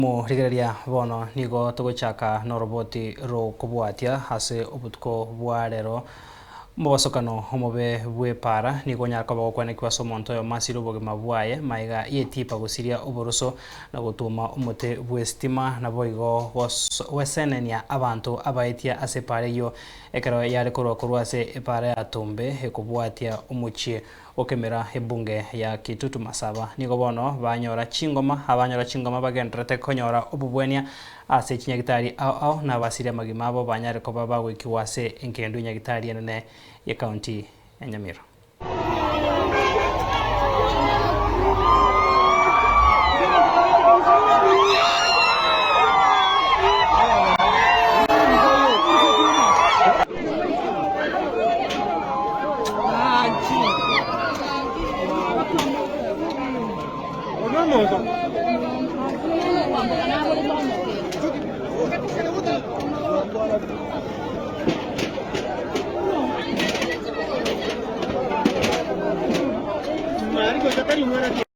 Murigereria bono nigo tugochaka noroboti ro kubwatia hase obutko bwarero mubasokano omobe bwepara nigo nyaka bagokwane kwaso monto yo masiro bogema bwaye maiga yetipa gusiria oboroso na gutuma omote bwestima na boigo wesenenia abantu abaitia ase pare yo ekero yare korwa ase epare atombe ekobwatia omochie okemera ebunge ya Kitutu Masaba nigo bono banyora chingoma bagenderete konyora obubwenia ase chinyagitari ao na basiria magima abo banyare koba bagwikiwa ase enkendo nyagitari enene ya county ya Nyamira. Marico, ya te